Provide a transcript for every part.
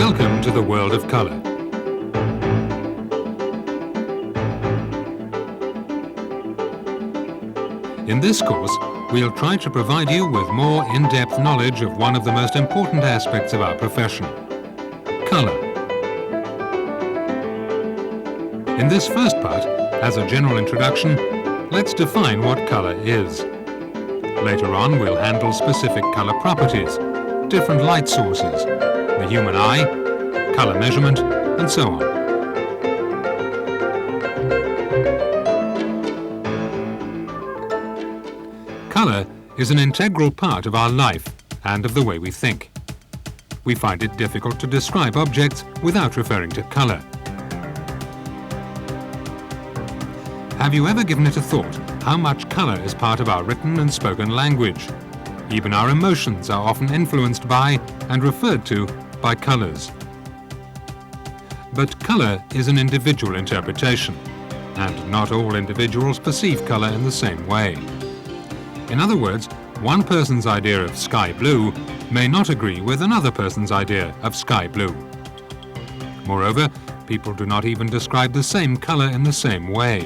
Welcome to the world of colour. In this course, we'll try to provide you with more in-depth knowledge of one of the most important aspects of our profession, colour. In this first part, as a general introduction, let's define what colour is. Later on, we'll handle specific colour properties, different light sources, the human eye, colour measurement, and so on. Colour is an integral part of our life and of the way we think. We find it difficult to describe objects without referring to colour. Have you ever given it a thought how much colour is part of our written and spoken language? Even our emotions are often influenced by and referred to by colours. But colour is an individual interpretation, and not all individuals perceive colour in the same way. In other words, one person's idea of sky blue may not agree with another person's idea of sky blue. Moreover, people do not even describe the same colour in the same way.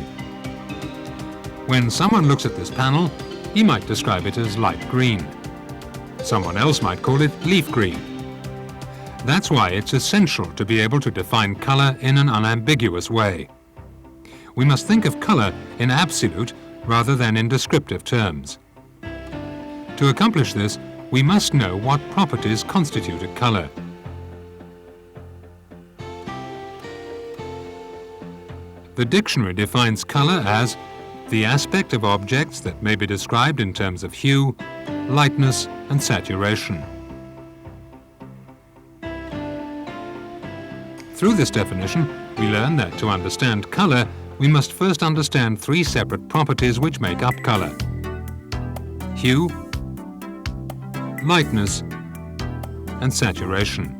When someone looks at this panel, he might describe it as light green. Someone else might call it leaf green. That's why it's essential to be able to define colour in an unambiguous way. We must think of colour in absolute rather than in descriptive terms. To accomplish this, we must know what properties constitute a colour. The dictionary defines colour as the aspect of objects that may be described in terms of hue, lightness, and saturation. Through this definition, we learn that to understand colour, we must first understand three separate properties which make up colour: hue, lightness, and saturation.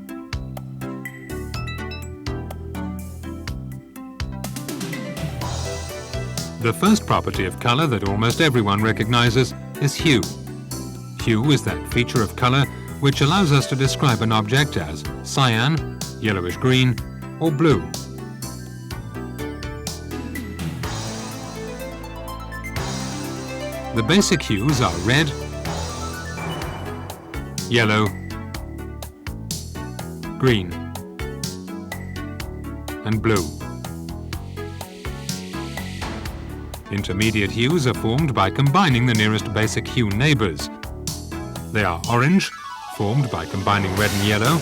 The first property of colour that almost everyone recognises is hue. Hue is that feature of colour which allows us to describe an object as cyan, yellowish-green, or blue. The basic hues are red, yellow, green, and blue. Intermediate hues are formed by combining the nearest basic hue neighbours. They are orange, formed by combining red and yellow,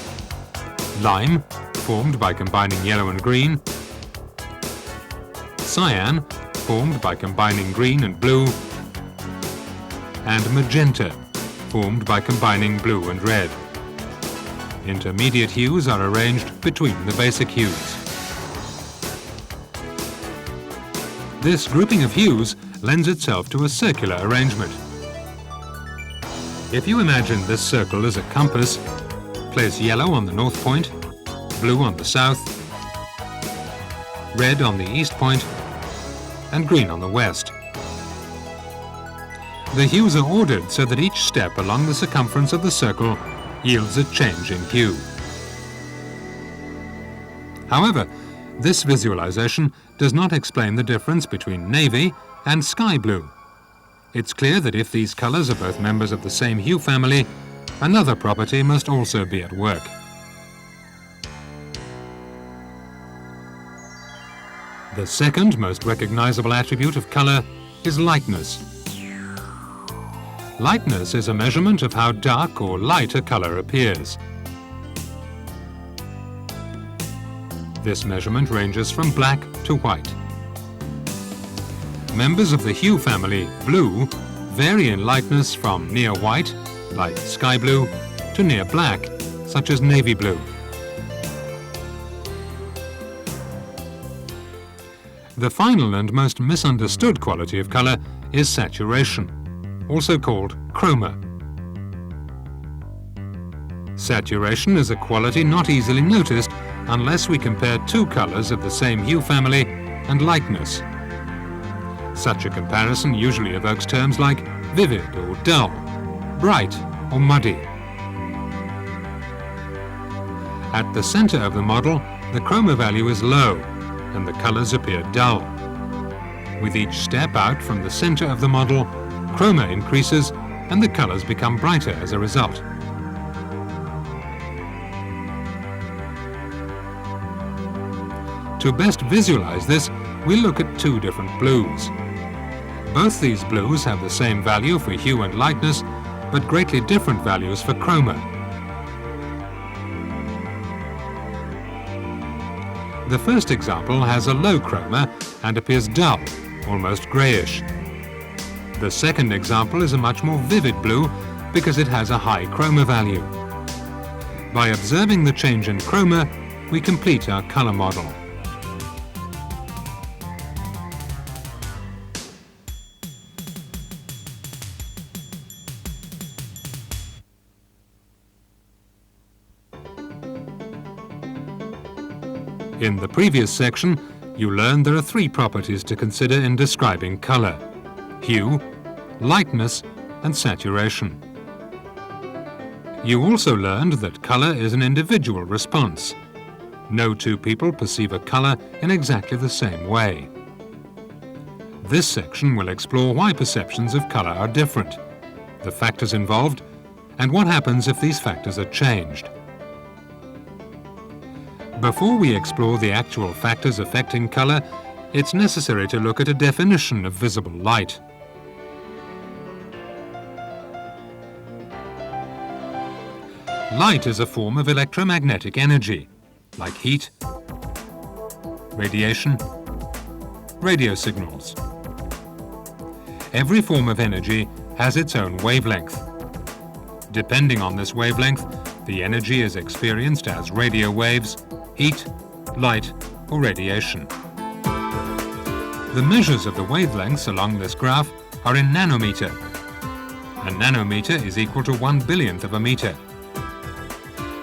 lime, formed by combining yellow and green, cyan, formed by combining green and blue, and magenta, formed by combining blue and red. Intermediate hues are arranged between the basic hues. This grouping of hues lends itself to a circular arrangement. If you imagine this circle as a compass, place yellow on the north point, blue on the south, red on the east point, and green on the west. The hues are ordered so that each step along the circumference of the circle yields a change in hue. However, this visualization does not explain the difference between navy and sky blue. It's clear that if these colors are both members of the same hue family, another property must also be at work. The second most recognizable attribute of color is lightness. Lightness is a measurement of how dark or light a color appears. This measurement ranges from black to white. Members of the hue family, blue, vary in lightness from near white, like sky blue, to near black, such as navy blue. The final and most misunderstood quality of colour is saturation, also called chroma. Saturation is a quality not easily noticed unless we compare two colours of the same hue family and lightness. Such a comparison usually evokes terms like vivid or dull, bright or muddy. At the center of the model, the chroma value is low and the colors appear dull. With each step out from the center of the model, chroma increases and the colors become brighter as a result. To best visualize this, we'll look at two different blues. Both these blues have the same value for hue and lightness, but greatly different values for chroma. The first example has a low chroma and appears dull, almost grayish. The second example is a much more vivid blue because it has a high chroma value. By observing the change in chroma, we complete our color model. In the previous section, you learned there are three properties to consider in describing color: hue, lightness, and saturation. You also learned that color is an individual response. No two people perceive a color in exactly the same way. This section will explore why perceptions of color are different, the factors involved, and what happens if these factors are changed. Before we explore the actual factors affecting color, it's necessary to look at a definition of visible light. Light is a form of electromagnetic energy, like heat, radiation, radio signals. Every form of energy has its own wavelength. Depending on this wavelength, the energy is experienced as radio waves, heat, light, or radiation. The measures of the wavelengths along this graph are in nanometer. A nanometer is equal to 1/1000th of a meter.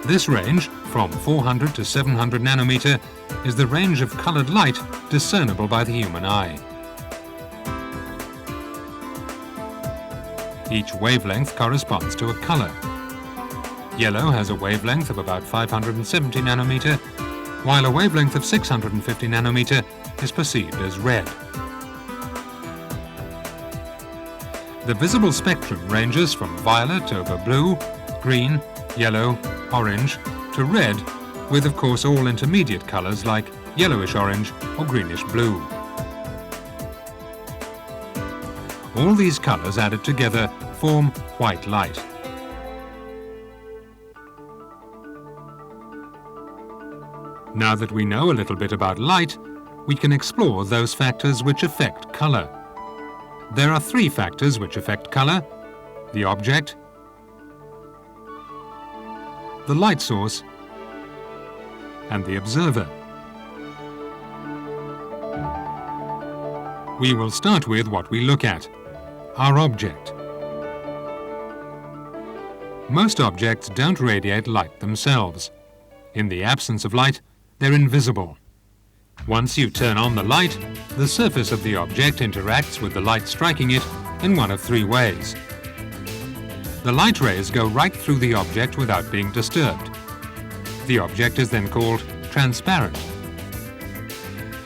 This range, from 400 to 700 nanometer, is the range of colored light discernible by the human eye. Each wavelength corresponds to a color. Yellow has a wavelength of about 570 nanometer, while a wavelength of 650 nanometer is perceived as red. The visible spectrum ranges from violet over blue, green, yellow, orange to red, with of course all intermediate colors like yellowish orange or greenish blue. All these colors added together form white light. Now that we know a little bit about light, we can explore those factors which affect color. There are three factors which affect color: the object, the light source, and the observer. We will start with what we look at, our object. Most objects don't radiate light themselves. In the absence of light, they're invisible. Once you turn on the light, the surface of the object interacts with the light striking it in one of three ways. The light rays go right through the object without being disturbed. The object is then called transparent.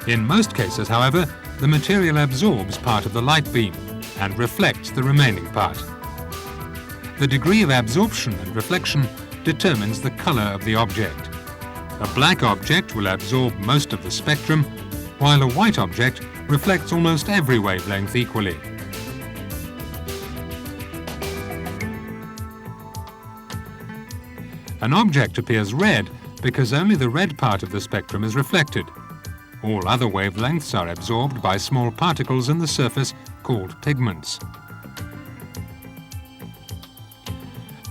In most cases, however, the material absorbs part of the light beam and reflects the remaining part. The degree of absorption and reflection determines the color of the object. A black object will absorb most of the spectrum, while a white object reflects almost every wavelength equally. An object appears red because only the red part of the spectrum is reflected. All other wavelengths are absorbed by small particles in the surface called pigments.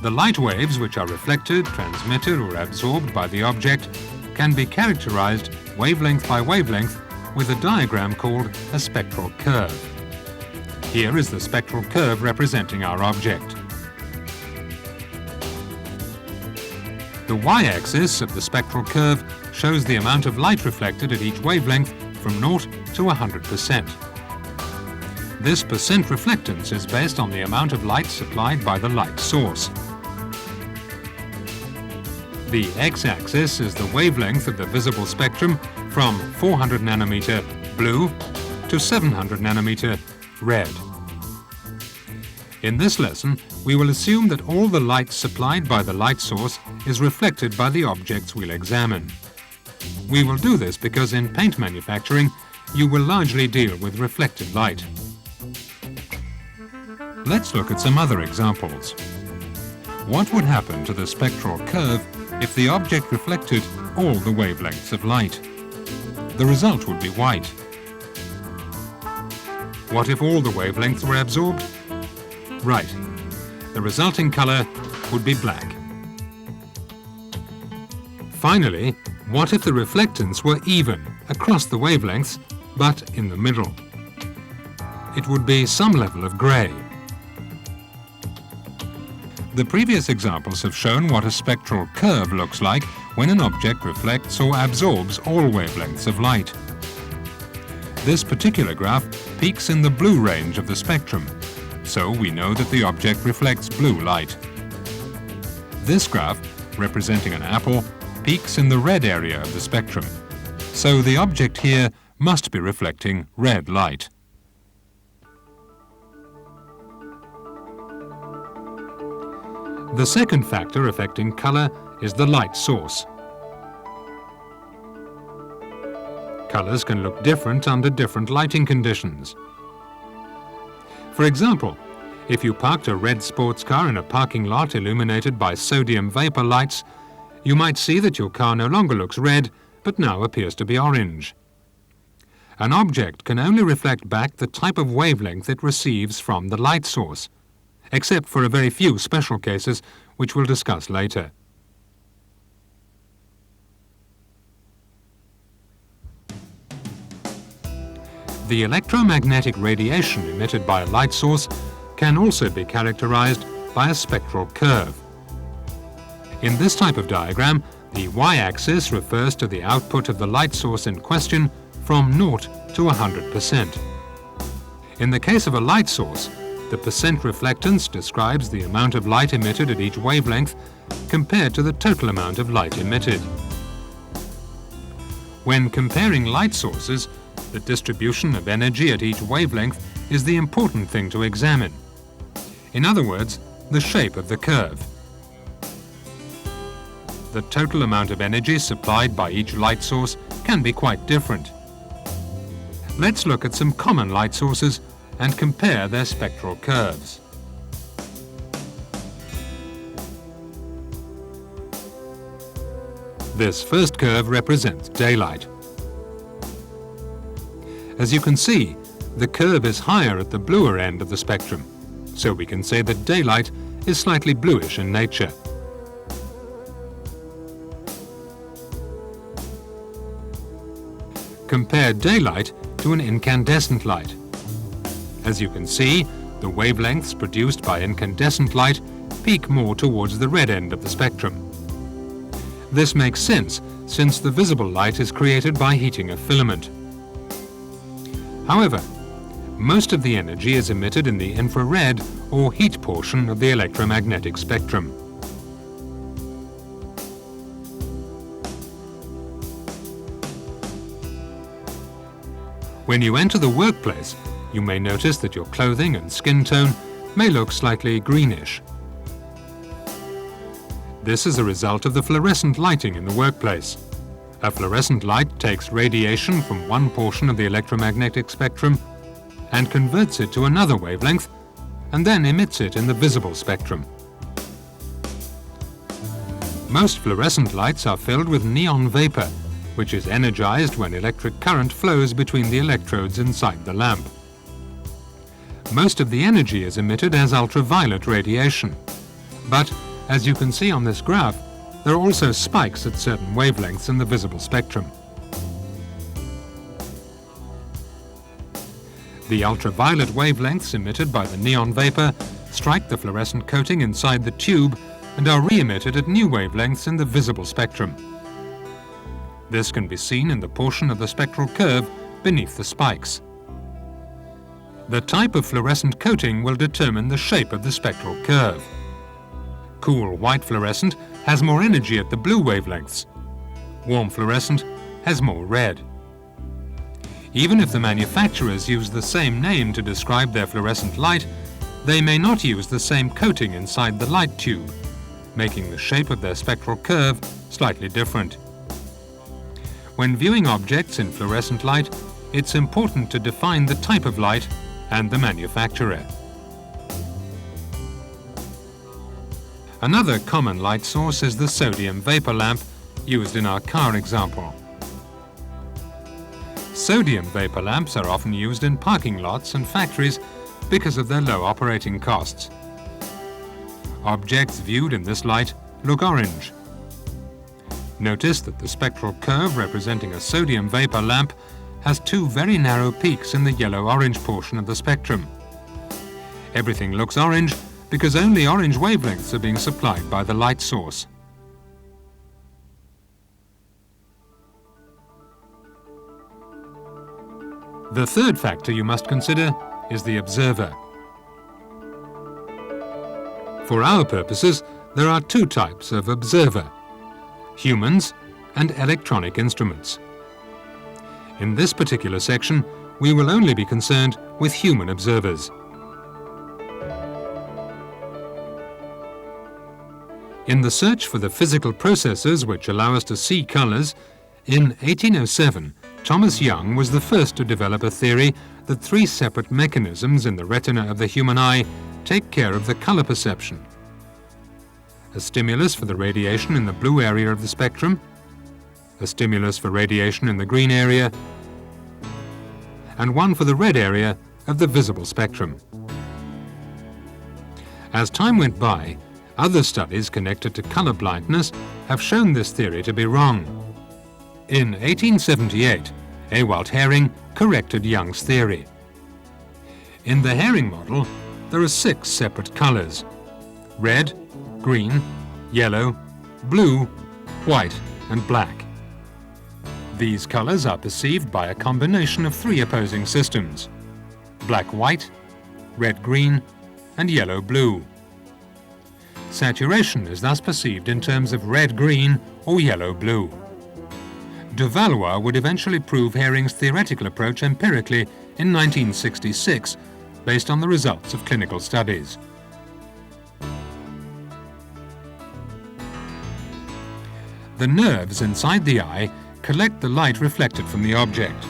The light waves which are reflected, transmitted, or absorbed by the object can be characterized wavelength by wavelength with a diagram called a spectral curve. Here is the spectral curve representing our object. The y-axis of the spectral curve shows the amount of light reflected at each wavelength from 0 to 100%. This percent reflectance is based on the amount of light supplied by the light source. The x-axis is the wavelength of the visible spectrum from 400 nanometer blue to 700 nanometer red. In this lesson, we will assume that all the light supplied by the light source is reflected by the objects we'll examine. We will do this because in paint manufacturing, you will largely deal with reflected light. Let's look at some other examples. What would happen to the spectral curve if the object reflected all the wavelengths of light? The result would be white. What if all the wavelengths were absorbed? Right. The resulting color would be black. Finally, what if the reflectance were even across the wavelengths, but in the middle? It would be some level of grey. The previous examples have shown what a spectral curve looks like when an object reflects or absorbs all wavelengths of light. This particular graph peaks in the blue range of the spectrum, so we know that the object reflects blue light. This graph, representing an apple, peaks in the red area of the spectrum, so the object here must be reflecting red light. The second factor affecting color is the light source. Colors can look different under different lighting conditions. For example, if you parked a red sports car in a parking lot illuminated by sodium vapor lights, you might see that your car no longer looks red, but now appears to be orange. An object can only reflect back the type of wavelength it receives from the light source, except for a very few special cases which we'll discuss later. The electromagnetic radiation emitted by a light source can also be characterized by a spectral curve. In this type of diagram, the y-axis refers to the output of the light source in question from 0 to 100%. In the case of a light source, the percent reflectance describes the amount of light emitted at each wavelength compared to the total amount of light emitted. When comparing light sources, the distribution of energy at each wavelength is the important thing to examine. In other words, the shape of the curve. The total amount of energy supplied by each light source can be quite different. Let's look at some common light sources and compare their spectral curves. This first curve represents daylight. As you can see, the curve is higher at the bluer end of the spectrum, so we can say that daylight is slightly bluish in nature. Compare daylight to an incandescent light. As you can see, the wavelengths produced by incandescent light peak more towards the red end of the spectrum. This makes sense, since the visible light is created by heating a filament. However, most of the energy is emitted in the infrared or heat portion of the electromagnetic spectrum. When you enter the workplace, you may notice that your clothing and skin tone may look slightly greenish. This is a result of the fluorescent lighting in the workplace. A fluorescent light takes radiation from one portion of the electromagnetic spectrum and converts it to another wavelength, and then emits it in the visible spectrum. Most fluorescent lights are filled with neon vapor, which is energized when electric current flows between the electrodes inside the lamp. Most of the energy is emitted as ultraviolet radiation, but as you can see on this graph, there are also spikes at certain wavelengths in the visible spectrum. The ultraviolet wavelengths emitted by the neon vapor strike the fluorescent coating inside the tube and are re-emitted at new wavelengths in the visible spectrum. This can be seen in the portion of the spectral curve beneath the spikes. The type of fluorescent coating will determine the shape of the spectral curve. Cool white fluorescent has more energy at the blue wavelengths. Warm fluorescent has more red. Even if the manufacturers use the same name to describe their fluorescent light, they may not use the same coating inside the light tube, making the shape of their spectral curve slightly different. When viewing objects in fluorescent light, it's important to define the type of light and the manufacturer. Another common light source is the sodium vapor lamp used in our car example. Sodium vapor lamps are often used in parking lots and factories because of their low operating costs. Objects viewed in this light look orange. Notice that the spectral curve representing a sodium vapor lamp has two very narrow peaks in the yellow-orange portion of the spectrum. Everything looks orange because only orange wavelengths are being supplied by the light source. The third factor you must consider is the observer. For our purposes, there are two types of observer: humans and electronic instruments. In this particular section, we will only be concerned with human observers. In the search for the physical processes which allow us to see colours, in 1807, Thomas Young was the first to develop a theory that three separate mechanisms in the retina of the human eye take care of the colour perception: a stimulus for the radiation in the blue area of the spectrum, a stimulus for radiation in the green area, and one for the red area of the visible spectrum. As time went by, other studies connected to colour blindness have shown this theory to be wrong. In 1878, Ewald Hering corrected Young's theory. In the Hering model, there are 6 separate colours: red, green, yellow, blue, white and black. These colours are perceived by a combination of 3 opposing systems: black-white, red-green and yellow-blue. Saturation is thus perceived in terms of red-green or yellow-blue. De Valois would eventually prove Hering's theoretical approach empirically in 1966, based on the results of clinical studies. The nerves inside the eye collect the light reflected from the object.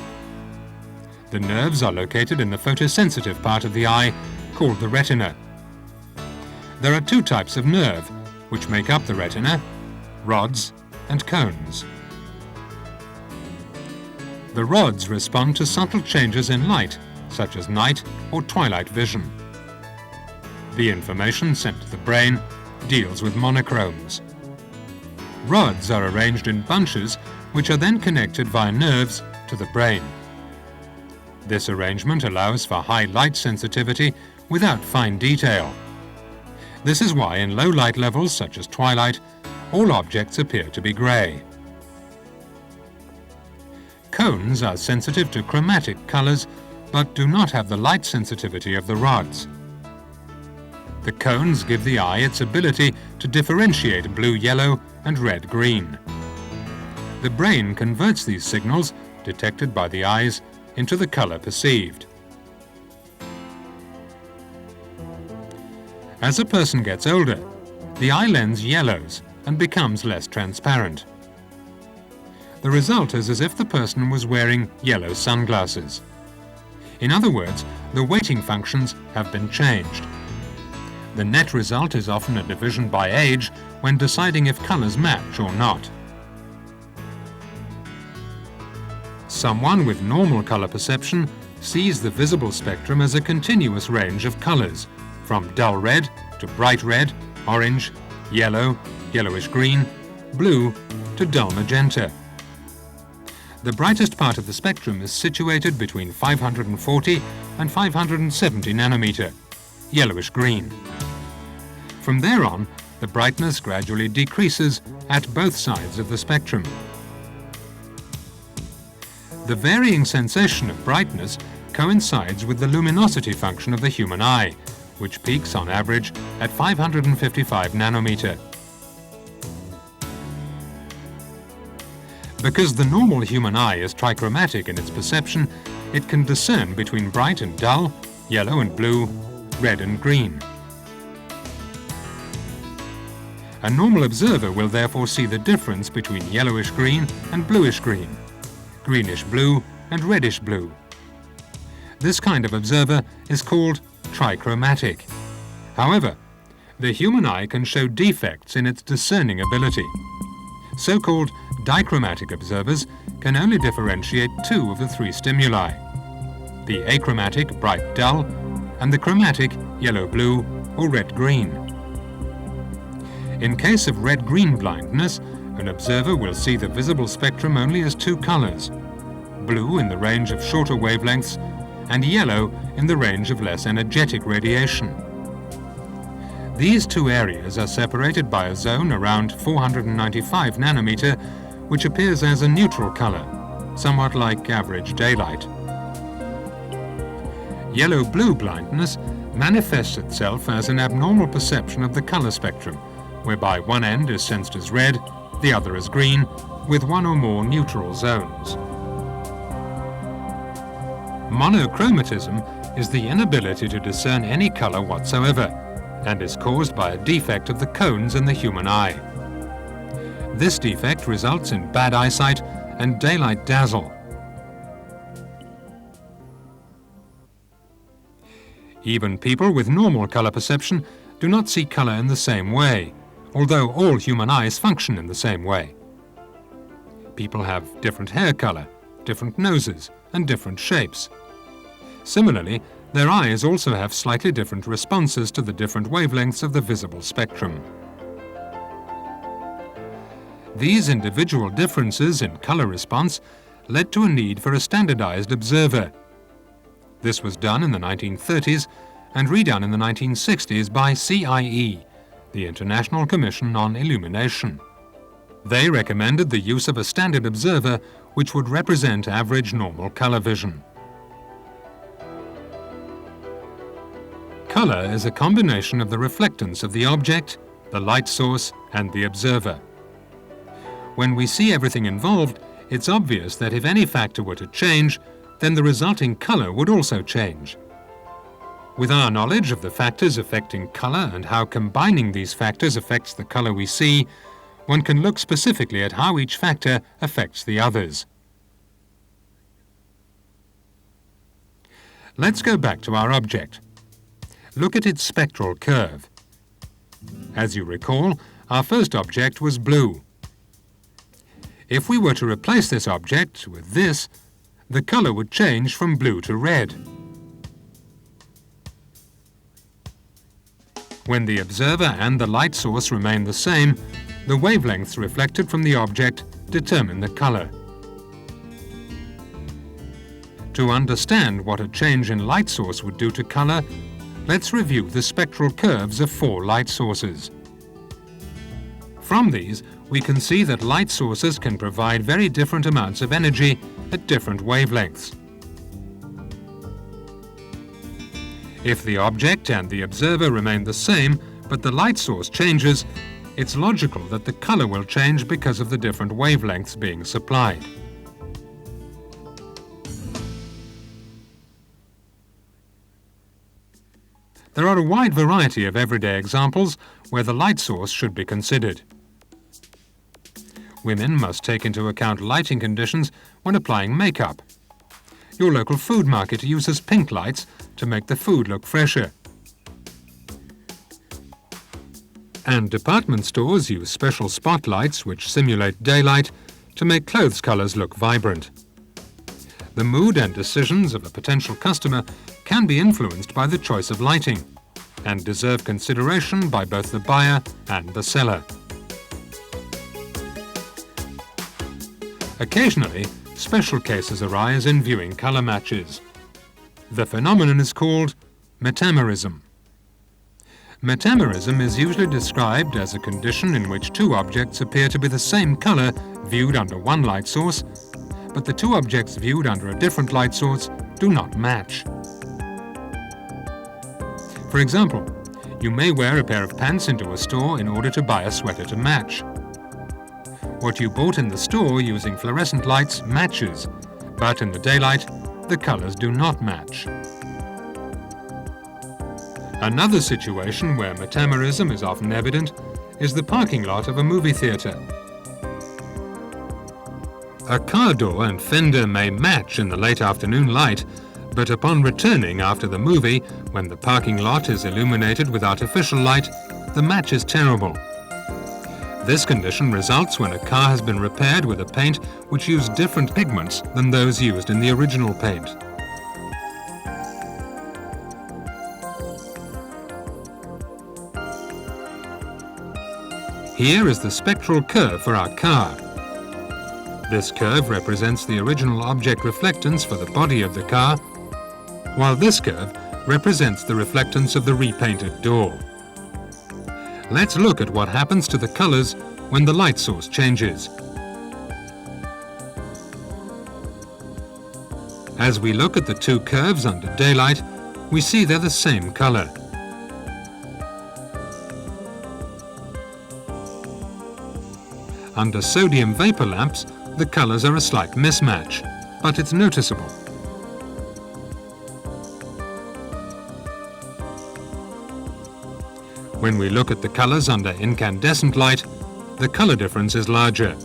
The nerves are located in the photosensitive part of the eye, called the retina. There are 2 types of nerve, which make up the retina: rods and cones. The rods respond to subtle changes in light, such as night or twilight vision. The information sent to the brain deals with monochromes. Rods are arranged in bunches, which are then connected via nerves to the brain. This arrangement allows for high light sensitivity without fine detail. This is why in low light levels, such as twilight, all objects appear to be grey. Cones are sensitive to chromatic colours, but do not have the light sensitivity of the rods. The cones give the eye its ability to differentiate blue-yellow and red-green. The brain converts these signals, detected by the eyes, into the colour perceived. As a person gets older, the eye lens yellows and becomes less transparent. The result is as if the person was wearing yellow sunglasses. In other words, the weighting functions have been changed. The net result is often a division by age when deciding if colours match or not. Someone with normal colour perception sees the visible spectrum as a continuous range of colours, from dull red to bright red, orange, yellow, yellowish-green, blue to dull magenta. The brightest part of the spectrum is situated between 540 and 570 nanometer, yellowish-green. From there on, the brightness gradually decreases at both sides of the spectrum. The varying sensation of brightness coincides with the luminosity function of the human eye, which peaks on average at 555 nanometer. Because the normal human eye is trichromatic in its perception, it can discern between bright and dull, yellow and blue, red and green. A normal observer will therefore see the difference between yellowish-green and bluish-green, greenish-blue and reddish-blue. This kind of observer is called trichromatic. However, the human eye can show defects in its discerning ability. So-called dichromatic observers can only differentiate two of the three stimuli: the achromatic bright-dull and the chromatic yellow-blue or red-green. In case of red-green blindness, an observer will see the visible spectrum only as two colors: blue in the range of shorter wavelengths and yellow in the range of less energetic radiation. These two areas are separated by a zone around 495 nanometer, which appears as a neutral color, somewhat like average daylight. Yellow-blue blindness manifests itself as an abnormal perception of the color spectrum, whereby one end is sensed as red, the other as green, with one or more neutral zones. Monochromatism is the inability to discern any color whatsoever, and is caused by a defect of the cones in the human eye. This defect results in bad eyesight and daylight dazzle. Even people with normal color perception do not see color in the same way, although all human eyes function in the same way. People have different hair color, different noses, and different shapes. Similarly, their eyes also have slightly different responses to the different wavelengths of the visible spectrum. These individual differences in color response led to a need for a standardized observer. This was done in the 1930s and redone in the 1960s by CIE, the International Commission on Illumination. They recommended the use of a standard observer which would represent average normal color vision. Color is a combination of the reflectance of the object, the light source, and the observer. When we see everything involved, it's obvious that if any factor were to change, then the resulting color would also change. With our knowledge of the factors affecting color and how combining these factors affects the color we see, one can look specifically at how each factor affects the others. Let's go back to our object. Look at its spectral curve. As you recall, our first object was blue. If we were to replace this object with this, the color would change from blue to red. When the observer and the light source remain the same, the wavelengths reflected from the object determine the color. To understand what a change in light source would do to color, let's review the spectral curves of 4 light sources. From these, we can see that light sources can provide very different amounts of energy at different wavelengths. If the object and the observer remain the same, but the light source changes, it's logical that the color will change because of the different wavelengths being supplied. There are a wide variety of everyday examples where the light source should be considered. Women must take into account lighting conditions when applying makeup. Your local food market uses pink lights to make the food look fresher. And department stores use special spotlights which simulate daylight to make clothes colors look vibrant. The mood and decisions of a potential customer can be influenced by the choice of lighting and deserve consideration by both the buyer and the seller. Occasionally, special cases arise in viewing color matches. The phenomenon is called metamerism. Metamerism is usually described as a condition in which two objects appear to be the same color viewed under one light source, but the two objects viewed under a different light source do not match. For example, you may wear a pair of pants into a store in order to buy a sweater to match. What you bought in the store using fluorescent lights matches, but in the daylight, the colors do not match. Another situation where metamerism is often evident is the parking lot of a movie theatre. A car door and fender may match in the late afternoon light, but upon returning after the movie, when the parking lot is illuminated with artificial light, the match is terrible. This condition results when a car has been repaired with a paint which used different pigments than those used in the original paint. Here is the spectral curve for our car. This curve represents the original object reflectance for the body of the car, while this curve represents the reflectance of the repainted door. Let's look at what happens to the colors when the light source changes. As we look at the two curves under daylight, we see they're the same color. Under sodium vapor lamps, the colors are a slight mismatch, but it's noticeable. When we look at the colors under incandescent light, the color difference is larger.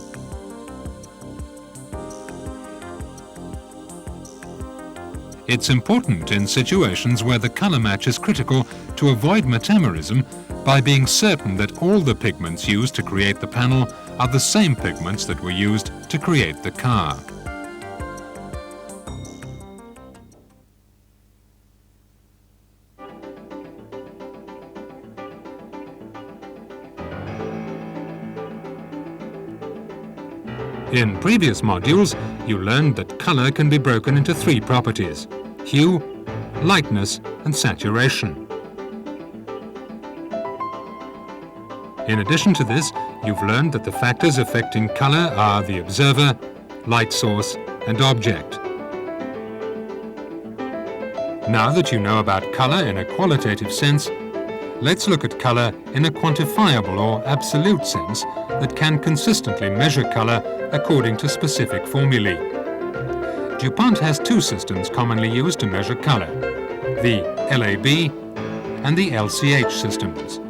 It's important in situations where the color match is critical to avoid metamerism by being certain that all the pigments used to create the panel are the same pigments that were used to create the car. In previous modules, you learned that color can be broken into three properties: hue, lightness, and saturation. In addition to this, you've learned that the factors affecting color are the observer, light source, and object. Now that you know about color in a qualitative sense, let's look at color in a quantifiable or absolute sense that can consistently measure color according to specific formulae. DuPont has two systems commonly used to measure color: the LAB and the LCH systems.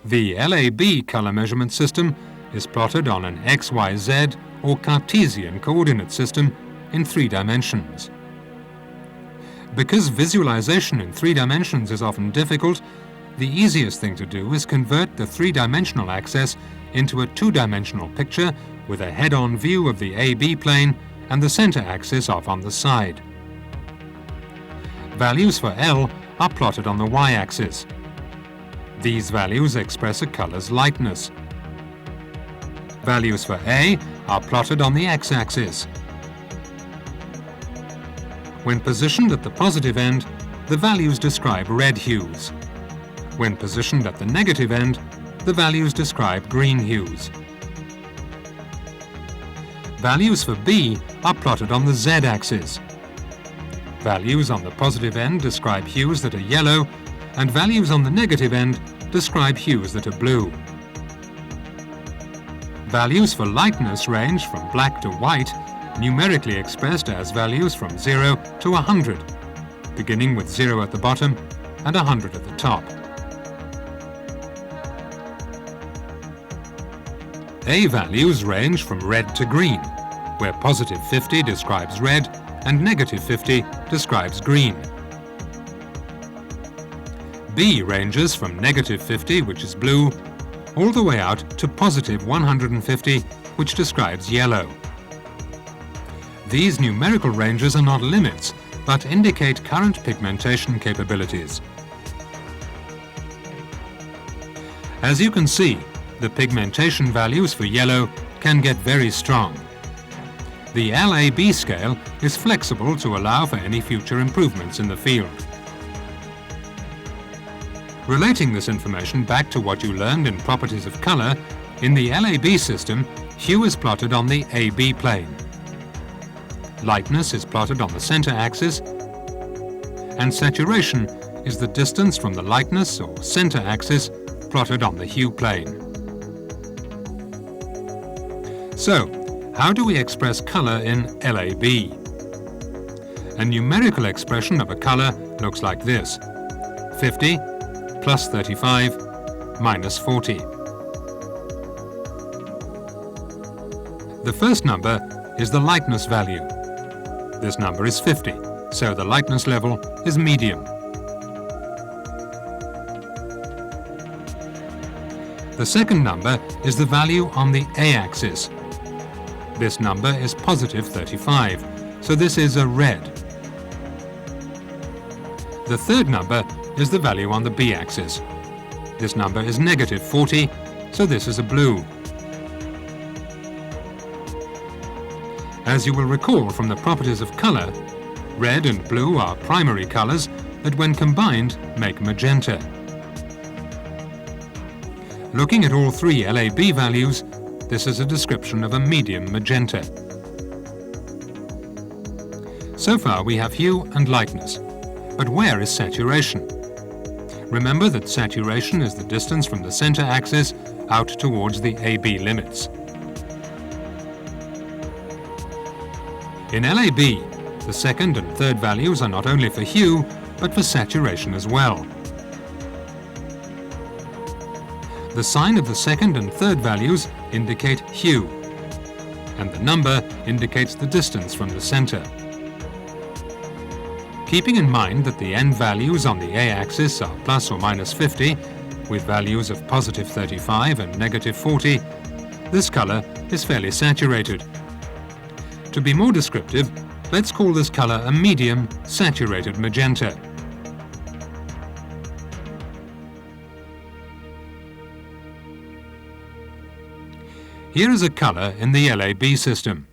The LAB color measurement system is plotted on an XYZ or Cartesian coordinate system in 3 dimensions. Because visualization in 3 dimensions is often difficult, the easiest thing to do is convert the 3-dimensional axis into a 2-dimensional picture with a head-on view of the AB plane and the center axis off on the side. Values for L are plotted on the y-axis. These values express a color's lightness. Values for A are plotted on the x-axis. When positioned at the positive end, the values describe red hues. When positioned at the negative end, the values describe green hues. Values for B are plotted on the z-axis. Values on the positive end describe hues that are yellow, and values on the negative end describe hues that are blue. Values for lightness range from black to white, numerically expressed as values from 0 to 100, beginning with 0 at the bottom and 100 at the top. A values range from red to green, where positive 50 describes red and negative 50 describes green. B ranges from negative 50, which is blue, all the way out to positive 150, which describes yellow. These numerical ranges are not limits, but indicate current pigmentation capabilities. As you can see, the pigmentation values for yellow can get very strong. The LAB scale is flexible to allow for any future improvements in the field. Relating this information back to what you learned in properties of color, in the LAB system, hue is plotted on the AB plane. Lightness is plotted on the center axis, and saturation is the distance from the lightness or center axis plotted on the hue plane. So, how do we express colour in LAB? A numerical expression of a colour looks like this: 50 plus 35 minus 40. The first number is the lightness value. This number is 50, so the lightness level is medium. The second number is the value on the A-axis. This number is positive 35, so this is a red. The third number is the value on the B-axis. This number is negative 40, so this is a blue. As you will recall from the properties of colour, red and blue are primary colours that when combined make magenta. Looking at all three LAB values, this is a description of a medium magenta. So far we have hue and lightness, but where is saturation? Remember that saturation is the distance from the centre axis out towards the AB limits. In LAB, the second and third values are not only for hue, but for saturation as well. The sign of the second and third values indicate hue, and the number indicates the distance from the centre. Keeping in mind that the end values on the A-axis are plus or minus 50, with values of positive 35 and negative 40, this colour is fairly saturated. To be more descriptive, let's call this colour a medium saturated magenta. Here is a colour in the LAB system,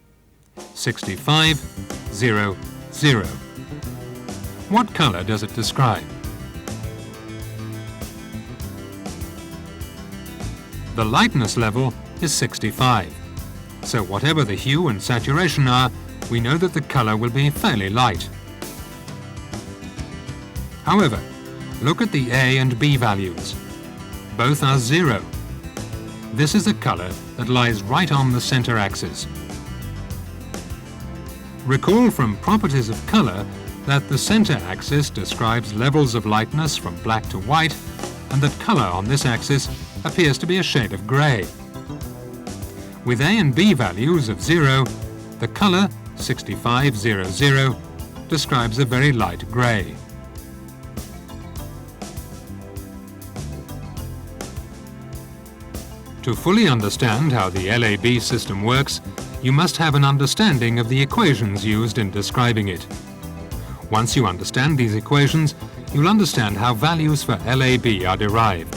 6500. What colour does it describe? The lightness level is 65. So whatever the hue and saturation are, we know that the colour will be fairly light. However, look at the A and B values. Both are 0. This is a colour that lies right on the centre axis. Recall from properties of colour that the centre axis describes levels of lightness from black to white, and that colour on this axis appears to be a shade of grey. With A and B values of 0, the colour 6500 describes a very light grey. To fully understand how the LAB system works, you must have an understanding of the equations used in describing it. Once you understand these equations, you'll understand how values for LAB are derived.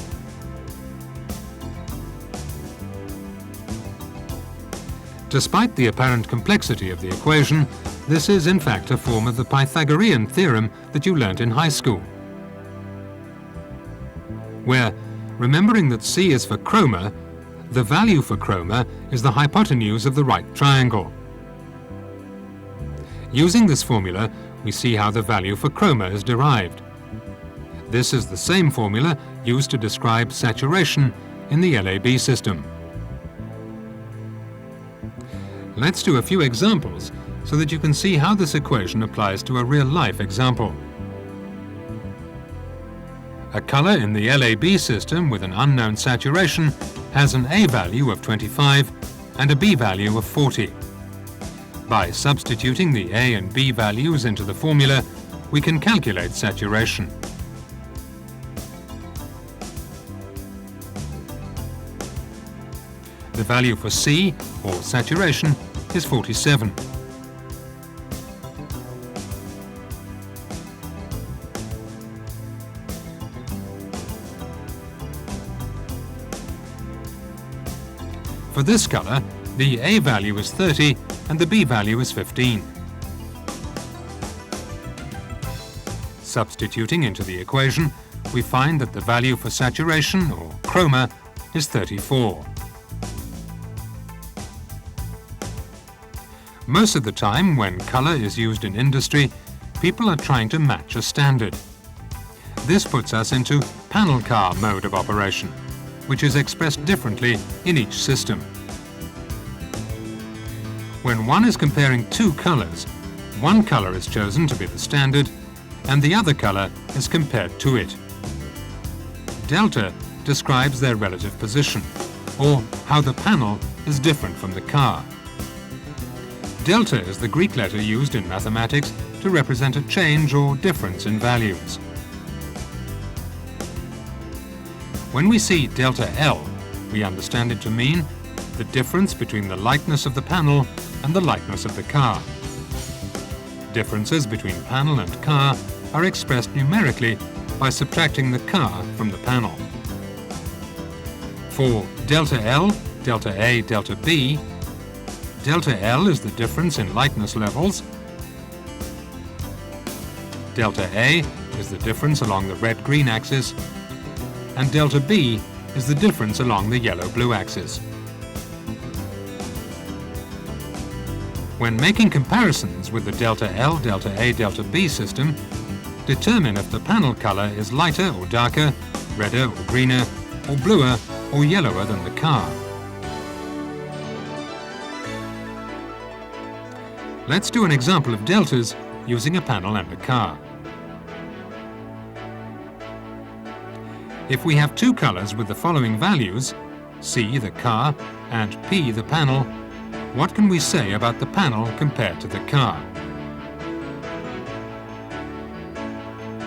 Despite the apparent complexity of the equation, this is in fact a form of the Pythagorean theorem that you learnt in high school, where, remembering that C is for chroma, the value for chroma is the hypotenuse of the right triangle. Using this formula, we see how the value for chroma is derived. This is the same formula used to describe saturation in the LAB system. Let's do a few examples so that you can see how this equation applies to a real-life example. A colour in the LAB system with an unknown saturation has an A value of 25 and a B value of 40. By substituting the A and B values into the formula, we can calculate saturation. The value for C, or saturation, is 47. For this colour, the A value is 30 and the B value is 15. Substituting into the equation, we find that the value for saturation, or chroma, is 34. Most of the time, when colour is used in industry, people are trying to match a standard. This puts us into panel car mode of operation. which is expressed differently in each system. When one is comparing two colors, one color is chosen to be the standard and the other color is compared to it. Delta describes their relative position, or how the panel is different from the car. Delta is the Greek letter used in mathematics to represent a change or difference in values. When we see delta L, we understand it to mean the difference between the lightness of the panel and the lightness of the car. Differences between panel and car are expressed numerically by subtracting the car from the panel. For delta L, delta A, delta B, delta L is the difference in lightness levels, delta A is the difference along the red-green axis, and delta B is the difference along the yellow-blue axis. When making comparisons with the delta L, delta A, delta B system, determine if the panel color is lighter or darker, redder or greener, or bluer or yellower than the car. Let's do an example of deltas using a panel and a car. If we have two colors with the following values, C the car and P the panel, what can we say about the panel compared to the car?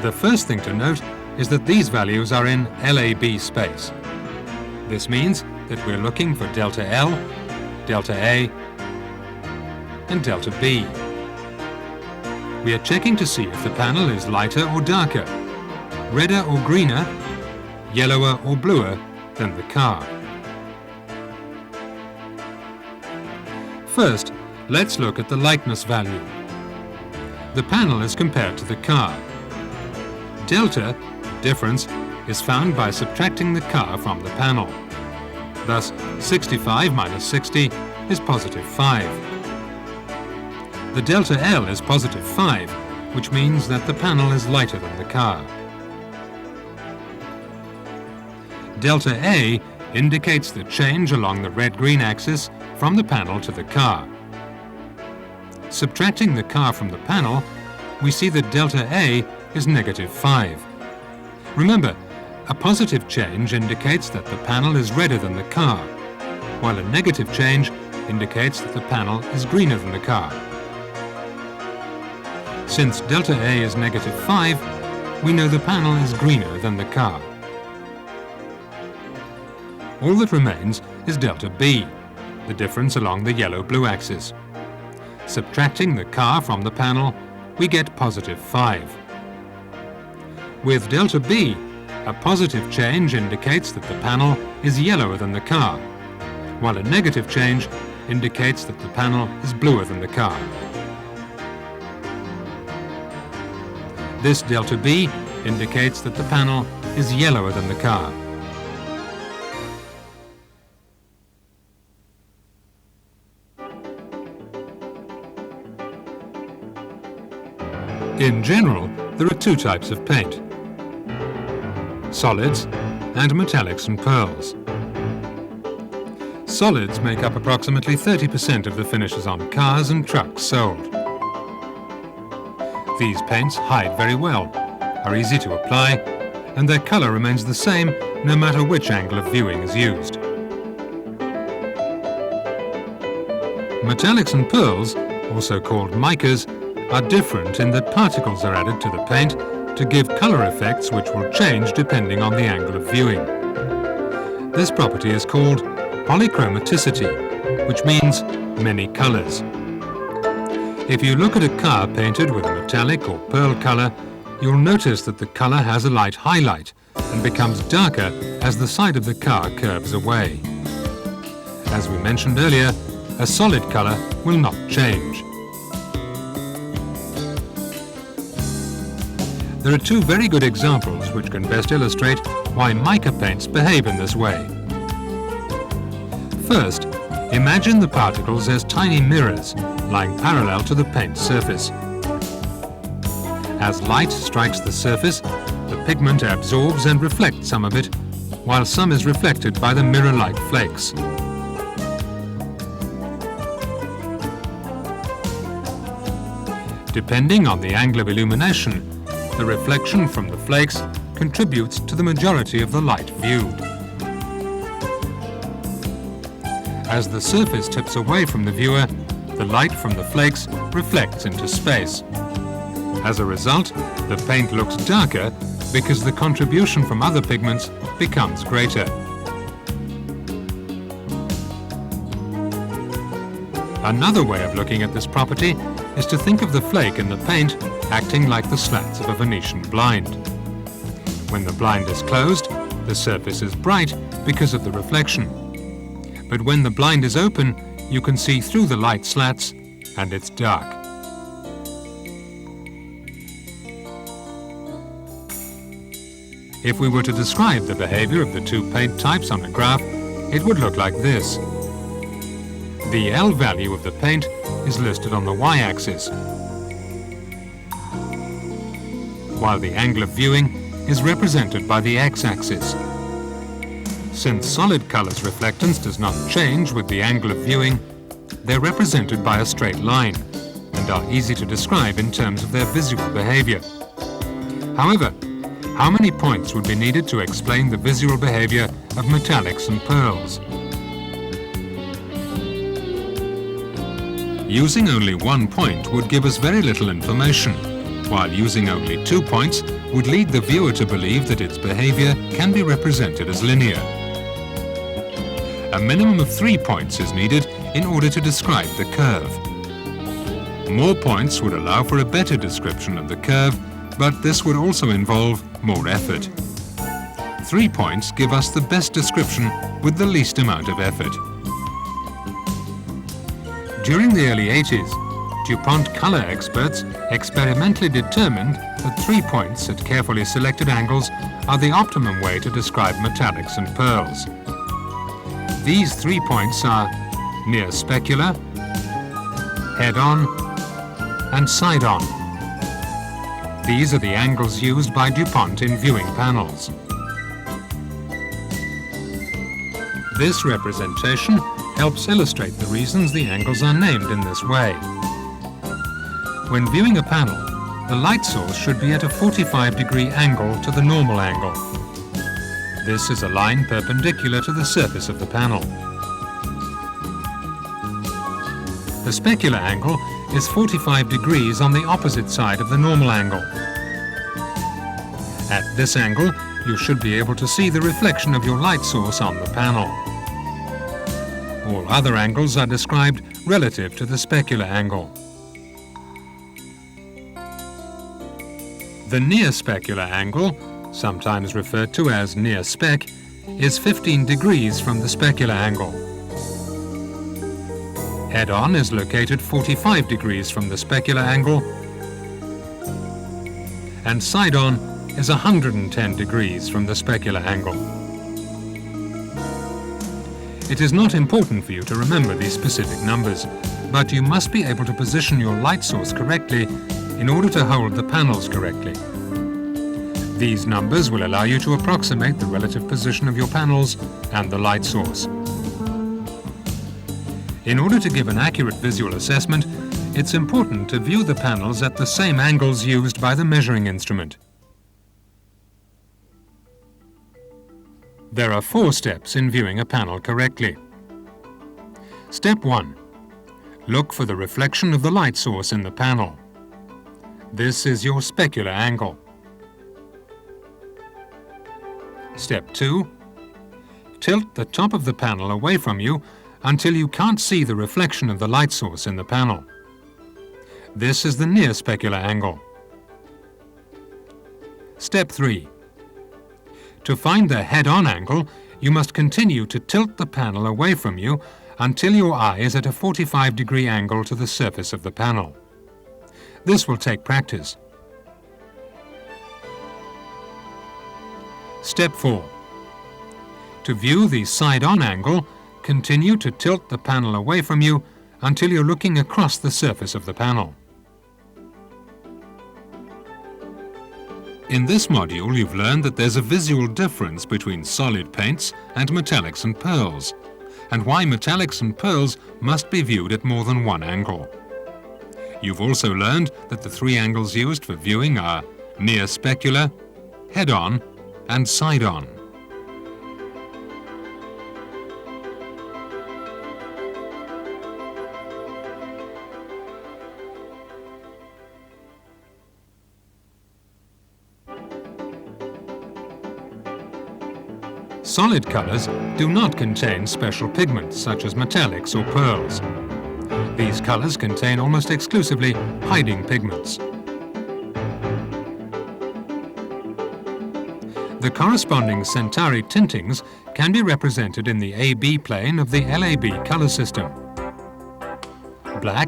The first thing to note is that these values are in LAB space. This means that we're looking for delta L, delta A, and delta B. We are checking to see if the panel is lighter or darker, redder or greener, yellower or bluer than the car. First, let's look at the lightness value. The panel is compared to the car. Delta, difference, is found by subtracting the car from the panel. Thus, 65 minus 60 is positive 5. The delta L is positive 5, which means that the panel is lighter than the car. Delta A indicates the change along the red-green axis from the panel to the car. Subtracting the car from the panel, we see that delta A is negative 5. Remember, a positive change indicates that the panel is redder than the car, while a negative change indicates that the panel is greener than the car. Since delta A is negative 5, we know the panel is greener than the car. All that remains is delta B, the difference along the yellow-blue axis. Subtracting the car from the panel, we get positive 5. With delta B, a positive change indicates that the panel is yellower than the car, while a negative change indicates that the panel is bluer than the car. This delta B indicates that the panel is yellower than the car. In general, there are two types of paint: solids and metallics and pearls. Solids make up approximately 30% of the finishes on cars and trucks sold. These paints hide very well, are easy to apply, and their color remains the same no matter which angle of viewing is used. Metallics and pearls, also called micas, are different in that particles are added to the paint to give color effects which will change depending on the angle of viewing. This property is called polychromaticity, which means many colors. If you look at a car painted with a metallic or pearl color, you'll notice that the color has a light highlight and becomes darker as the side of the car curves away. As we mentioned earlier, a solid color will not change. There are two very good examples which can best illustrate why mica paints behave in this way. First, imagine the particles as tiny mirrors lying parallel to the paint surface. As light strikes the surface, the pigment absorbs and reflects some of it, while some is reflected by the mirror-like flakes. Depending on the angle of illumination, the reflection from the flakes contributes to the majority of the light viewed. As the surface tips away from the viewer, the light from the flakes reflects into space. As a result, the paint looks darker because the contribution from other pigments becomes greater. Another way of looking at this property is to think of the flake in the paint acting like the slats of a Venetian blind. When the blind is closed, the surface is bright because of the reflection. But when the blind is open, you can see through the light slats and it's dark. If we were to describe the behavior of the two paint types on a graph, it would look like this. The L value of the paint is listed on the y-axis, while the angle of viewing is represented by the x-axis. Since solid color's reflectance does not change with the angle of viewing, they're represented by a straight line and are easy to describe in terms of their visual behavior. However, how many points would be needed to explain the visual behavior of metallics and pearls? Using only 1 point would give us very little information, while using only 2 points would lead the viewer to believe that its behavior can be represented as linear. A minimum of 3 points is needed in order to describe the curve. More points would allow for a better description of the curve, but this would also involve more effort. 3 points give us the best description with the least amount of effort. During the early 80s, DuPont color experts experimentally determined that 3 points at carefully selected angles are the optimum way to describe metallics and pearls. These 3 points are near specular, head-on, and side-on. These are the angles used by DuPont in viewing panels. This representation helps illustrate the reasons the angles are named in this way. When viewing a panel, the light source should be at a 45-degree angle to the normal angle. This is a line perpendicular to the surface of the panel. The specular angle is 45 degrees on the opposite side of the normal angle. At this angle, you should be able to see the reflection of your light source on the panel. All other angles are described relative to the specular angle. The near specular angle, sometimes referred to as near spec, is 15 degrees from the specular angle. Head-on is located 45 degrees from the specular angle, and side-on is 110 degrees from the specular angle. It is not important for you to remember these specific numbers, but you must be able to position your light source correctly in order to hold the panels correctly. These numbers will allow you to approximate the relative position of your panels and the light source. In order to give an accurate visual assessment, it's important to view the panels at the same angles used by the measuring instrument. There are 4 steps in viewing a panel correctly. Step 1. Look for the reflection of the light source in the panel. This is your specular angle. Step 2. Tilt the top of the panel away from you until you can't see the reflection of the light source in the panel. This is the near specular angle. Step 3. To find the head-on angle, you must continue to tilt the panel away from you until your eye is at a 45-degree angle to the surface of the panel. This will take practice. Step 4. To view the side-on angle, continue to tilt the panel away from you until you're looking across the surface of the panel. In this module, you've learned that there's a visual difference between solid paints and metallics and pearls, and why metallics and pearls must be viewed at more than one angle. You've also learned that the three angles used for viewing are near specular, head-on, and side-on. Solid colors do not contain special pigments such as metallics or pearls. These colors contain almost exclusively hiding pigments. The corresponding Centauri tintings can be represented in the AB plane of the LAB color system. Black,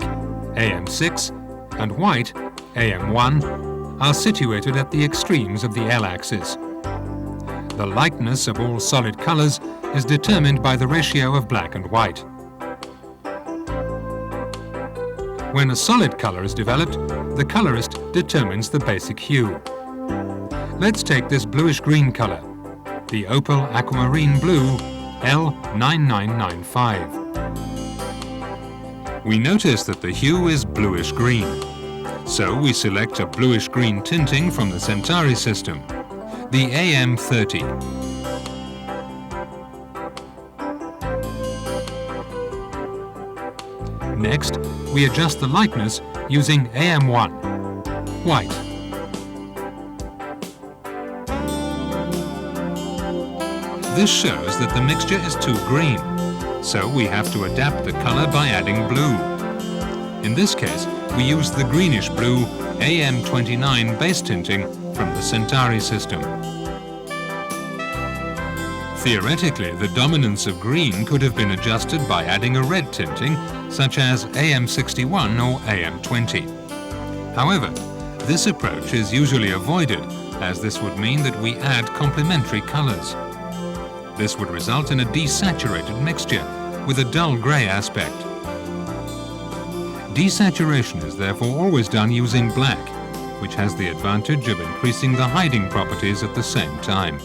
AM6, and white, AM1, are situated at the extremes of the L-axis. The lightness of all solid colors is determined by the ratio of black and white. When a solid color is developed, the colorist determines the basic hue. Let's take this bluish-green color, the opal aquamarine blue L9995. We notice that the hue is bluish-green, so we select a bluish-green tinting from the Centauri system, the AM30. Next, we adjust the lightness using AM1, white. This shows that the mixture is too green, so we have to adapt the color by adding blue. In this case, we use the greenish blue AM29 base tinting from the Centauri system. Theoretically, the dominance of green could have been adjusted by adding a red tinting, such as AM61 or AM20. However, this approach is usually avoided, as this would mean that we add complementary colors. This would result in a desaturated mixture with a dull grey aspect. Desaturation is therefore always done using black, which has the advantage of increasing the hiding properties at the same time.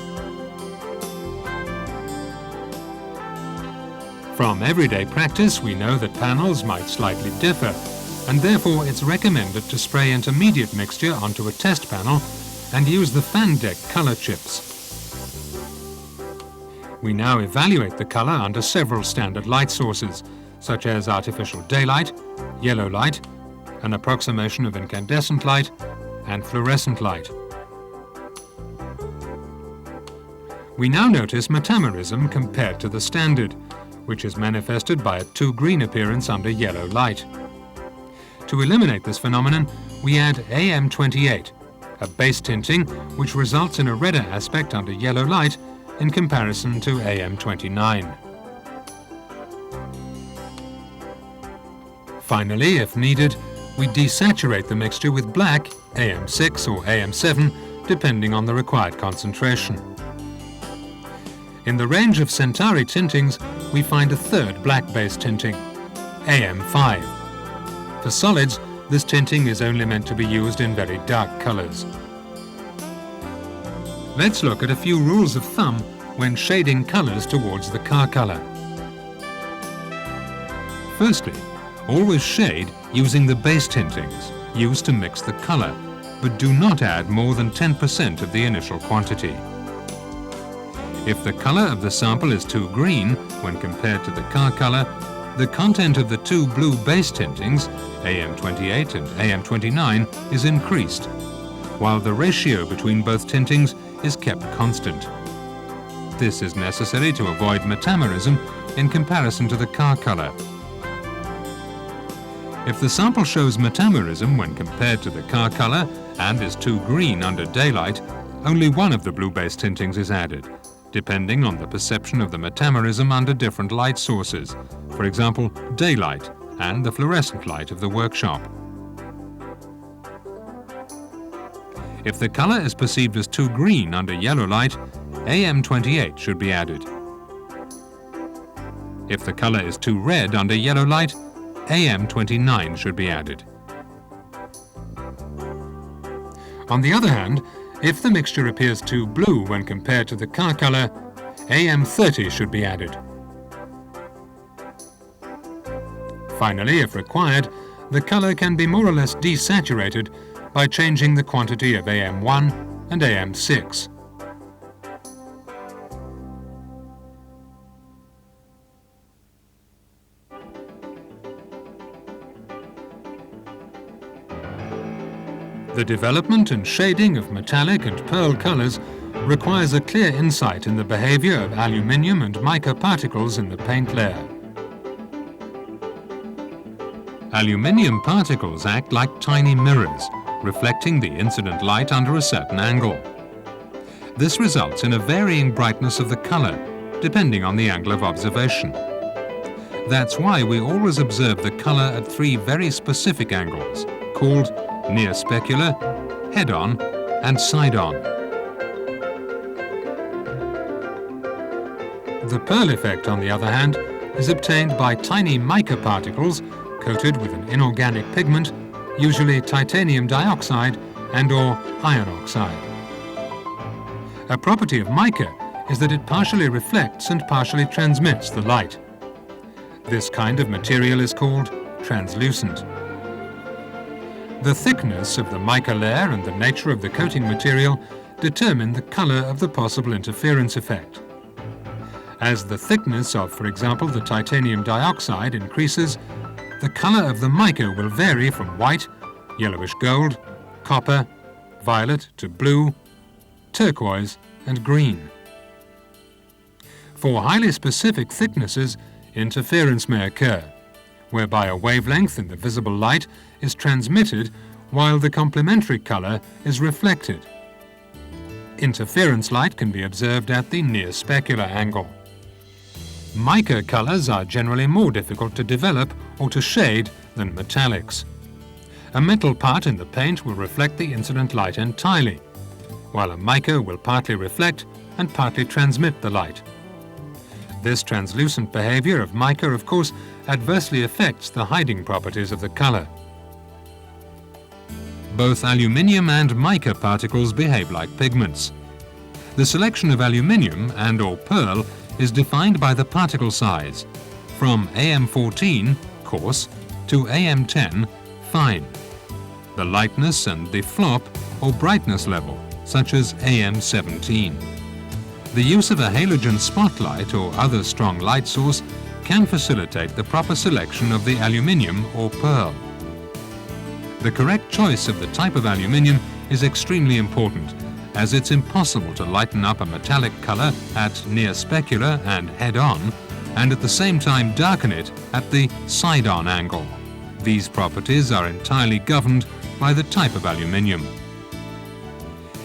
From everyday practice, we know that panels might slightly differ, and therefore it's recommended to spray intermediate mixture onto a test panel and use the fan deck color chips. We now evaluate the color under several standard light sources, such as artificial daylight, yellow light, an approximation of incandescent light, and fluorescent light. We now notice metamerism compared to the standard, which is manifested by a too green appearance under yellow light. To eliminate this phenomenon, we add AM28, a base tinting which results in a redder aspect under yellow light in comparison to AM29. Finally, if needed, we desaturate the mixture with black, AM6 or AM7, depending on the required concentration. In the range of Centauri tintings, we find a third black-based tinting, AM5. For solids, this tinting is only meant to be used in very dark colors. Let's look at a few rules of thumb when shading colors towards the car color. Firstly, always shade using the base tintings used to mix the color, but do not add more than 10% of the initial quantity. If the color of the sample is too green when compared to the car color, the content of the two blue base tintings, AM28 and AM29, is increased, while the ratio between both tintings is kept constant. This is necessary to avoid metamerism in comparison to the car color. If the sample shows metamerism when compared to the car color and is too green under daylight, only one of the blue base tintings is added, depending on the perception of the metamerism under different light sources, for example, daylight and the fluorescent light of the workshop. If the color is perceived as too green under yellow light, AM28 should be added. If the color is too red under yellow light, AM29 should be added. On the other hand, If the mixture appears too blue when compared to the car color, AM30 should be added. Finally, if required, the color can be more or less desaturated by changing the quantity of AM1 and AM6. The development and shading of metallic and pearl colors requires a clear insight in the behavior of aluminium and mica particles in the paint layer. Aluminium particles act like tiny mirrors, reflecting the incident light under a certain angle. This results in a varying brightness of the color, depending on the angle of observation. That's why we always observe the color at three very specific angles, called near specular, head-on, and side-on. The pearl effect, on the other hand, is obtained by tiny mica particles coated with an inorganic pigment, usually titanium dioxide and/or iron oxide. A property of mica is that it partially reflects and partially transmits the light. This kind of material is called translucent. The thickness of the mica layer and the nature of the coating material determine the color of the possible interference effect. As the thickness of, for example, the titanium dioxide increases, the color of the mica will vary from white, yellowish gold, copper, violet to blue, turquoise and green. For highly specific thicknesses, interference may occur, whereby a wavelength in the visible light is transmitted while the complementary color is reflected. Interference light can be observed at the near specular angle. Mica colors are generally more difficult to develop or to shade than metallics. A metal part in the paint will reflect the incident light entirely, while a mica will partly reflect and partly transmit the light. This translucent behavior of mica, of course, adversely affects the hiding properties of the color. Both aluminium and mica particles behave like pigments. The selection of aluminium and/or pearl is defined by the particle size, from AM14, coarse, to AM10, fine, the lightness and the flop or brightness level, such as AM17. The use of a halogen spotlight or other strong light source can facilitate the proper selection of the aluminium or pearl. The correct choice of the type of aluminium is extremely important, as it's impossible to lighten up a metallic color at near specular and head-on, and at the same time darken it at the side-on angle. These properties are entirely governed by the type of aluminium.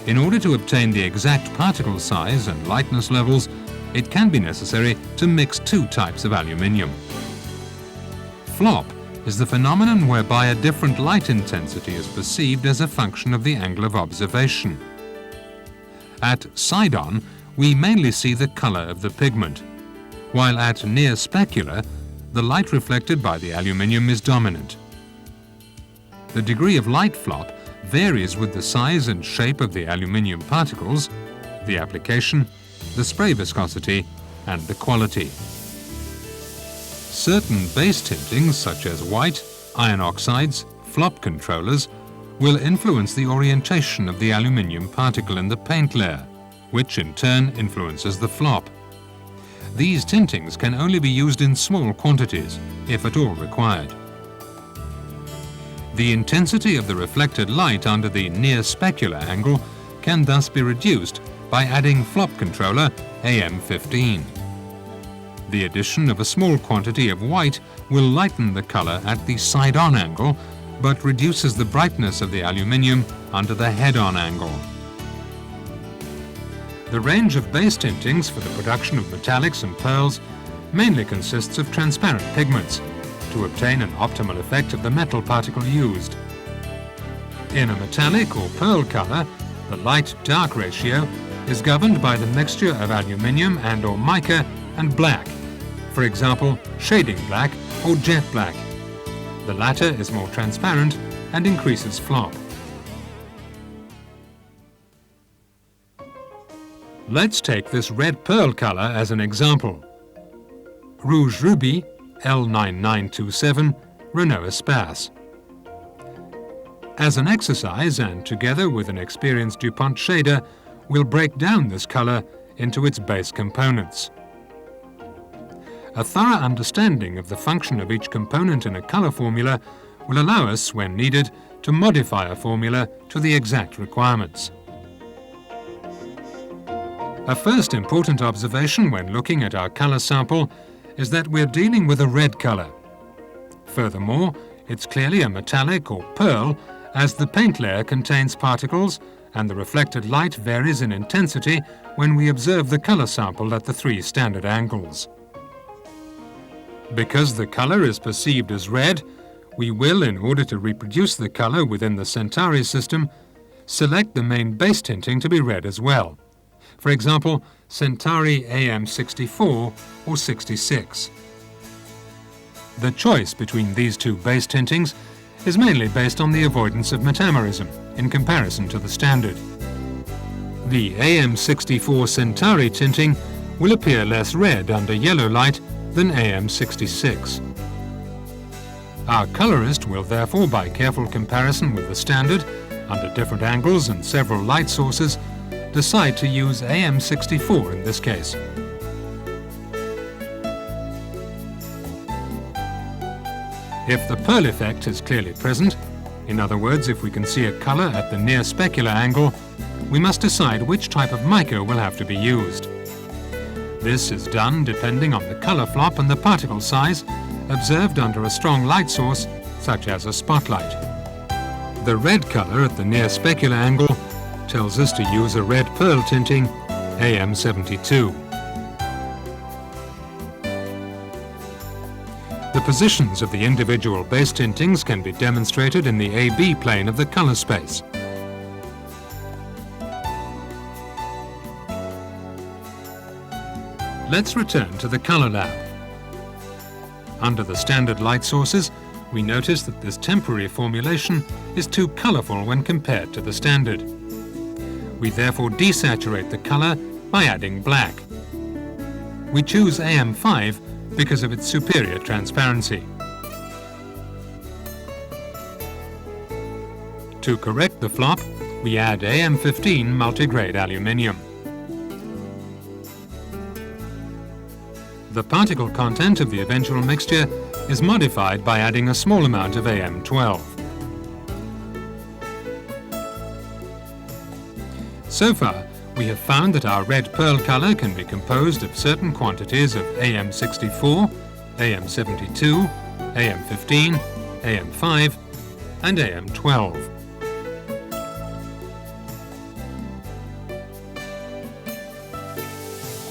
In order to obtain the exact particle size and lightness levels, it can be necessary to mix two types of aluminium. Flop is the phenomenon whereby a different light intensity is perceived as a function of the angle of observation. At side-on, we mainly see the color of the pigment, while at near specular, the light reflected by the aluminium is dominant. The degree of light flop varies with the size and shape of the aluminium particles, the application, the spray viscosity, and the quality. Certain base tintings, such as white, iron oxides, flop controllers, will influence the orientation of the aluminium particle in the paint layer, which in turn influences the flop. These tintings can only be used in small quantities, if at all required. The intensity of the reflected light under the near specular angle can thus be reduced by adding flop controller AM15. The addition of a small quantity of white will lighten the color at the side-on angle, but reduces the brightness of the aluminium under the head-on angle. The range of base tintings for the production of metallics and pearls mainly consists of transparent pigments to obtain an optimal effect of the metal particle used. In a metallic or pearl color, the light-dark ratio is governed by the mixture of aluminium and/or mica and black, for example, shading black or jet black. The latter is more transparent and increases flop. Let's take this red pearl color as an example. Rouge Ruby, L9927, Renault Espace. As an exercise, and together with an experienced DuPont shader, we'll break down this color into its base components. A thorough understanding of the function of each component in a color formula will allow us, when needed, to modify a formula to the exact requirements. A first important observation when looking at our color sample is that we're dealing with a red color. Furthermore, it's clearly a metallic or pearl, as the paint layer contains particles and the reflected light varies in intensity when we observe the color sample at the 3 standard angles. Because the color is perceived as red, we will, in order to reproduce the color within the Centauri system, select the main base tinting to be red as well. For example, Centauri AM64 or 66. The choice between these 2 base tintings is mainly based on the avoidance of metamerism in comparison to the standard. The AM64 Centauri tinting will appear less red under yellow light than AM66. Our colorist will therefore, by careful comparison with the standard, under different angles and several light sources, decide to use AM64 in this case. If the pearl effect is clearly present, in other words, if we can see a color at the near specular angle, we must decide which type of mica will have to be used. This is done depending on the color flop and the particle size observed under a strong light source, such as a spotlight. The red color at the near specular angle tells us to use a red pearl tinting, AM72. The positions of the individual base tintings can be demonstrated in the AB plane of the color space. Let's return to the color lab. Under the standard light sources, we notice that this temporary formulation is too colorful when compared to the standard. We therefore desaturate the color by adding black. We choose AM5 because of its superior transparency. To correct the flop, we add AM15 multigrade aluminium. The particle content of the eventual mixture is modified by adding a small amount of AM12. So far, we have found that our red pearl color can be composed of certain quantities of AM64, AM72, AM15, AM5, and AM12.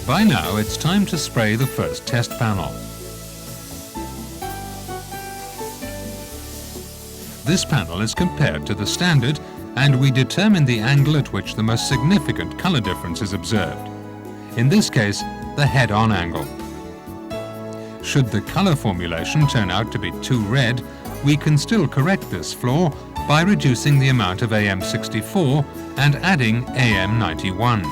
By now, it's time to spray the first test panel. This panel is compared to the standard, and we determine the angle at which the most significant color difference is observed. In this case, the head-on angle. Should the color formulation turn out to be too red, we can still correct this flaw by reducing the amount of AM64 and adding AM91.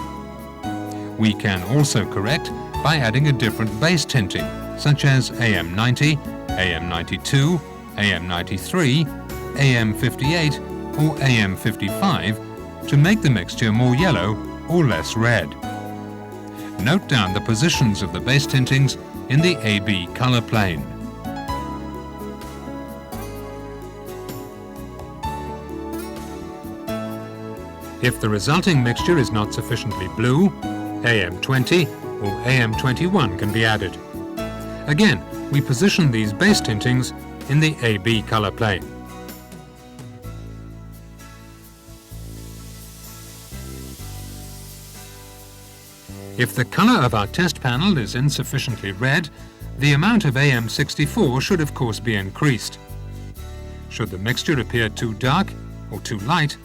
We can also correct by adding a different base tinting, such as AM90, AM92, AM93, AM58, or AM55 to make the mixture more yellow or less red. Note down the positions of the base tintings in the AB color plane. If the resulting mixture is not sufficiently blue, AM20 or AM21 can be added. Again, we position these base tintings in the AB color plane. If the color of our test panel is insufficiently red, the amount of AM64 should of course be increased. Should the mixture appear too dark or too light,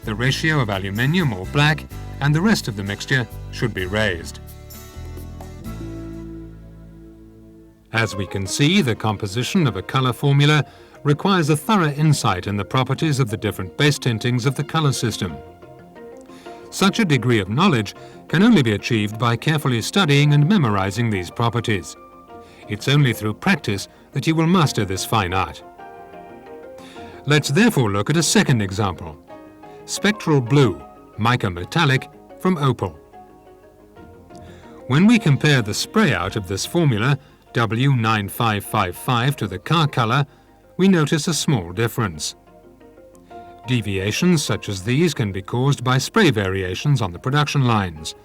the ratio of aluminium or black and the rest of the mixture should be raised. As we can see, the composition of a color formula requires a thorough insight in the properties of the different base tintings of the color system. Such a degree of knowledge can only be achieved by carefully studying and memorizing these properties. It's only through practice that you will master this fine art. Let's therefore look at a second example. Spectral blue, mica metallic, from opal. When we compare the spray out of this formula, W9555, to the car color, we notice a small difference. Deviations such as these can be caused by spray variations on the production lines,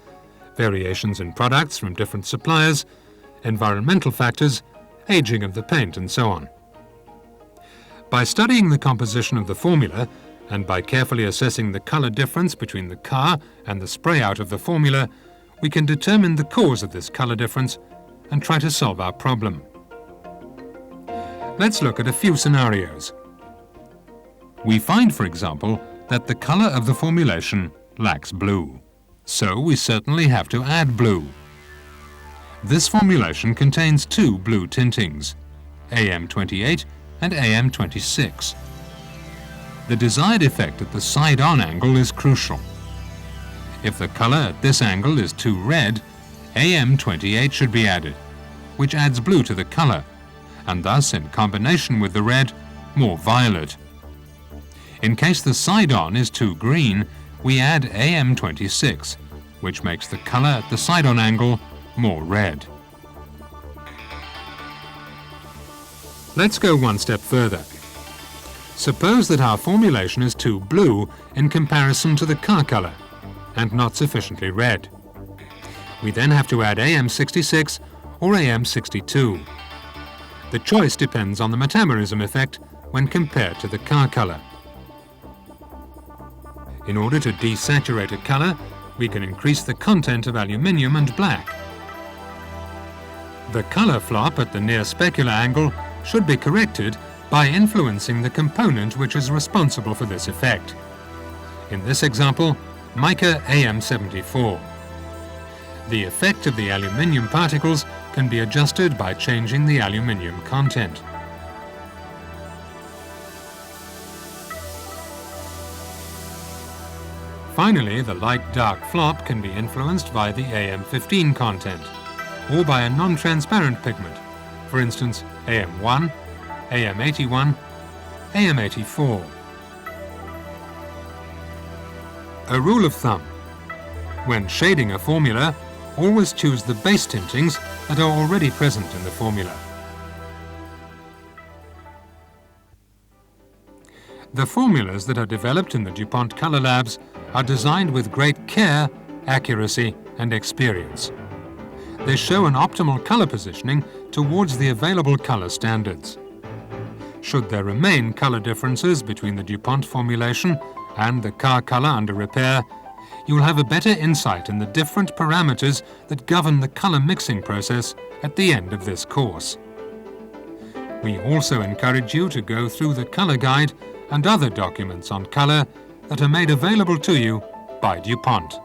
variations in products from different suppliers, environmental factors, aging of the paint, and so on. By studying the composition of the formula and by carefully assessing the color difference between the car and the spray out of the formula, we can determine the cause of this color difference and try to solve our problem. Let's look at a few scenarios. We find, for example, that the color of the formulation lacks blue. So we certainly have to add blue. This formulation contains two blue tintings, AM28 and AM26. The desired effect at the side-on angle is crucial. If the color at this angle is too red, AM28 should be added, which adds blue to the color, and thus, in combination with the red, more violet. In case the side-on is too green, we add AM26, which makes the color at the side-on angle more red. Let's go one step further. Suppose that our formulation is too blue in comparison to the car color, and not sufficiently red. We then have to add AM66 or AM62. The choice depends on the metamerism effect when compared to the car color. In order to desaturate a color, we can increase the content of aluminium and black. The color flop at the near specular angle should be corrected by influencing the component which is responsible for this effect. In this example, mica AM74. The effect of the aluminium particles can be adjusted by changing the aluminium content. Finally, the light-dark flop can be influenced by the AM15 content, or by a non-transparent pigment, for instance AM1, AM81, AM84. A rule of thumb: when shading a formula, always choose the base tintings that are already present in the formula. The formulas that are developed in the DuPont Color Labs are designed with great care, accuracy, and experience. They show an optimal color positioning towards the available color standards. Should there remain color differences between the DuPont formulation and the car color under repair, you will have a better insight in the different parameters that govern the color mixing process at the end of this course. We also encourage you to go through the color guide and other documents on color that are made available to you by DuPont.